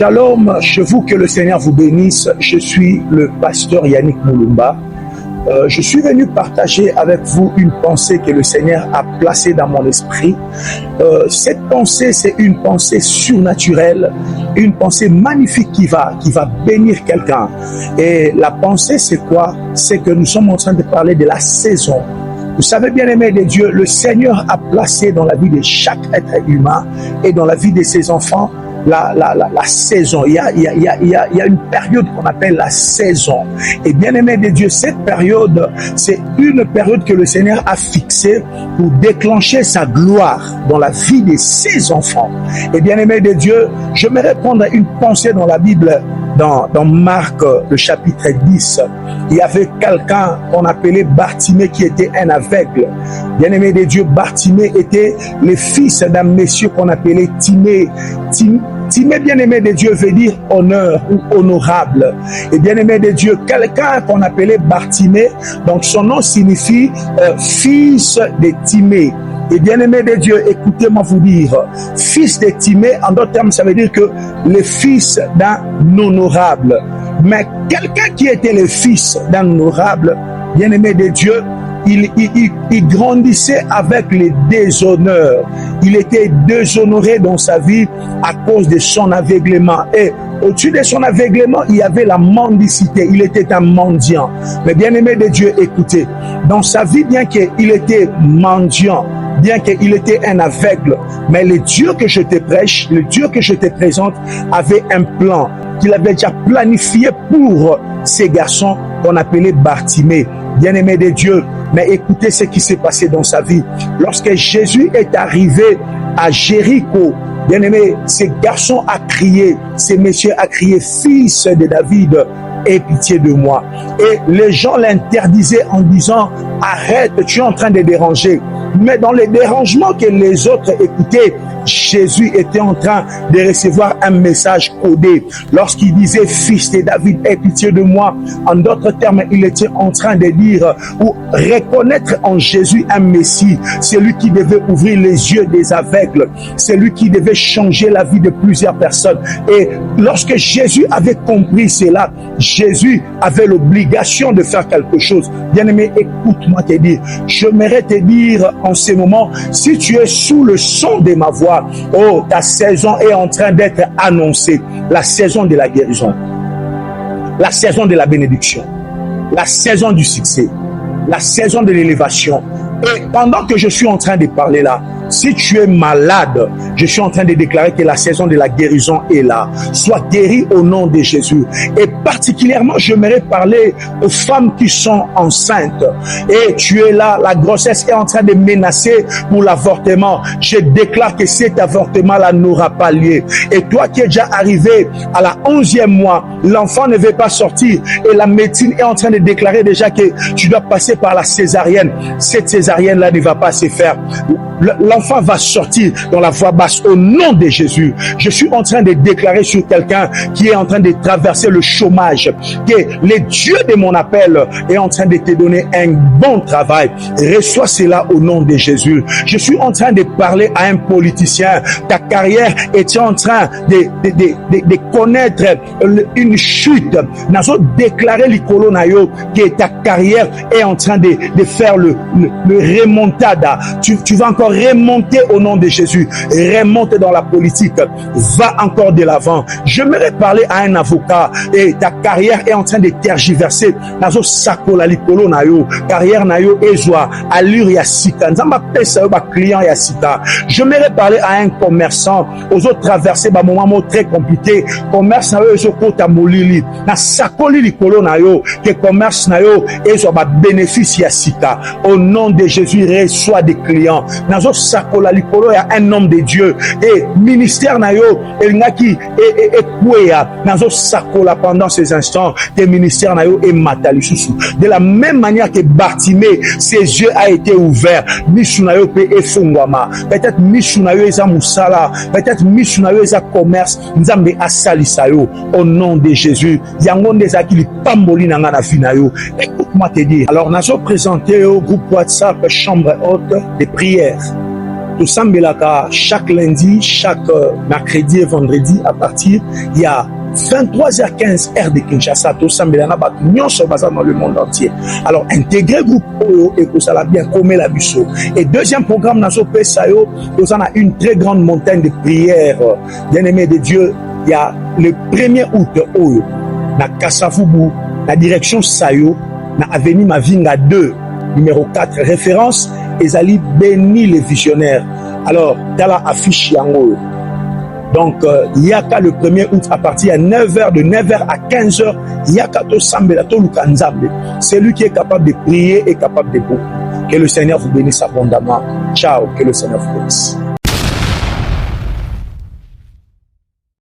Shalom, je vous que le Seigneur vous bénisse. Je suis le pasteur Yannick Moulumba. Je suis venu partager avec vous une pensée que le Seigneur a placée dans mon esprit. Cette pensée, c'est une pensée surnaturelle, une pensée magnifique qui va bénir quelqu'un. Et la pensée, c'est quoi? C'est que nous sommes en train de parler de la saison. Vous savez, bien-aimés de Dieu, le Seigneur a placé dans la vie de chaque être humain et dans la vie de ses enfants la saison. Il y a une période qu'on appelle la saison. Et bien-aimé de Dieu, cette période, c'est une période que le Seigneur a fixée pour déclencher sa gloire dans la vie de ses enfants. Et bien-aimé de Dieu, je me répondre à une pensée dans la Bible. Dans Marc, le chapitre 10, il y avait quelqu'un qu'on appelait Bartimée qui était un aveugle. Bien-aimé de Dieu, Bartimée était le fils d'un monsieur qu'on appelait Timée. Timée, bien-aimé de Dieu, veut dire honneur ou honorable. Et bien-aimé de Dieu, quelqu'un qu'on appelait Bartimée, donc son nom signifie fils de Timée. Et bien-aimé de Dieu, écoutez-moi vous dire, fils de Timée, en d'autres termes, ça veut dire que le fils d'un honorable. Mais quelqu'un qui était le fils d'un honorable, bien-aimé de Dieu, il grandissait avec les déshonneurs. Il était déshonoré dans sa vie à cause de son aveuglement. Et au-dessus de son aveuglement, il y avait la mendicité. Il était un mendiant. Mais bien-aimé de Dieu, écoutez, dans sa vie, bien qu'il était mendiant, bien qu'il était un aveugle, mais le Dieu que je te prêche, le Dieu que je te présente avait un plan qu'il avait déjà planifié pour ces garçons qu'on appelait Bartimée. Bien-aimé de Dieu, mais écoutez ce qui s'est passé dans sa vie. Lorsque Jésus est arrivé à Jéricho, bien-aimé, ce garçon a crié, ce monsieur a crié, fils de David, aie pitié de moi. Et les gens l'interdisaient en disant, arrête, tu es en train de déranger. Mais dans les dérangements que les autres écoutaient, Jésus était en train de recevoir un message codé. Lorsqu'il disait, fils de David, aie pitié de moi, en d'autres termes, il était en train de dire ou reconnaître en Jésus un Messie, celui qui devait ouvrir les yeux des aveugles, celui qui devait changer la vie de plusieurs personnes. Et lorsque Jésus avait compris cela, Jésus avait l'obligation de faire quelque chose. Bien-aimé, écoute-moi te dire, j'aimerais te dire en ce moment, si tu es sous le son de ma voix, oh, ta saison est en train d'être annoncée. La saison de la guérison, la saison de la bénédiction, la saison du succès, la saison de l'élévation. Et pendant que je suis en train de parler là, si tu es malade, je suis en train de déclarer que la saison de la guérison est là. Sois guéri au nom de Jésus. Et particulièrement, j'aimerais parler aux femmes qui sont enceintes. Et tu es là, la grossesse est en train de menacer pour l'avortement. Je déclare que cet avortement-là n'aura pas lieu. Et toi qui es déjà arrivé à la 11e mois, l'enfant ne veut pas sortir. Et la médecine est en train de déclarer déjà que tu dois passer par la césarienne. Cette césarienne-là ne va pas se faire. L'enfant va sortir dans la voie basse au nom de Jésus. Je suis en train de déclarer sur quelqu'un qui est en train de traverser le chômage que le Dieu de mon appel est en train de te donner un bon travail. Reçois cela au nom de Jésus. Je suis en train de parler à un politicien. Ta carrière est en train de connaître une chute. Nazo déclarer l'icolo na yo que ta carrière est en train de faire le remontada. Tu vas encore remonter au nom de Jésus. Remonte dans la politique. Va encore de l'avant. J'aimerais parler à un avocat et ta carrière est en train de tergiverser. Nazo sakola likolo na yo. Carrière na yo ezwa allure ya sika. Nzamba pesa yo ba client ya sika. J'aimerais parler à un commerçant. Aux autres traverser ba moment très compliqué. Commerce na yo ezo kota molili. Na sakoli likolo na yo que commerce na yo ezwa ba bénéfice ya sika. Au nom de Jésus, reçois des clients. Nazo sakola likolo ya un homme de Dieu et ministère na yo elingaki et kwea nazo sakola pendant ces instants que ministère na yo et matali susu. De la même manière que Bartimée, ses yeux a été ouverts, misu na yo pe efungwama. Peut-être misu na yo eza musala, peut-être misu na yo eza commerce, nzambe asalisa yo au nom de Jésus. Yango ndezaki li pamboli na nga na vie na yo. Écoute-moi te dire. Alors nazo présenter au groupe WhatsApp chambre haute de prière. Tout sambelaka chaque lundi, chaque mercredi et vendredi à partir il y a 23h15 heure de Kinshasa. Tout sambelana bat nyonso baza dans le monde entier. Alors intégrer groupe Oyo et que ça l'a bien comme la biso. Et deuxième programme nazo pesayo, nous en a une très grande montagne de prières. Bien-aimé de Dieu, il y a le 1er août Oyo na Kasavubu, la direction Sayo, na avenue Mavinga 2, numéro 4, référence Ezali béni les visionnaires. Alors, tala affiche yango. Donc, yaka le 1er août à partir de 9h, de 9h à 15h, yaka to sambela to lukanzambe. C'est lui qui est capable de prier et capable de beaucoup. Que le Seigneur vous bénisse abondamment. Ciao, que le Seigneur vous bénisse.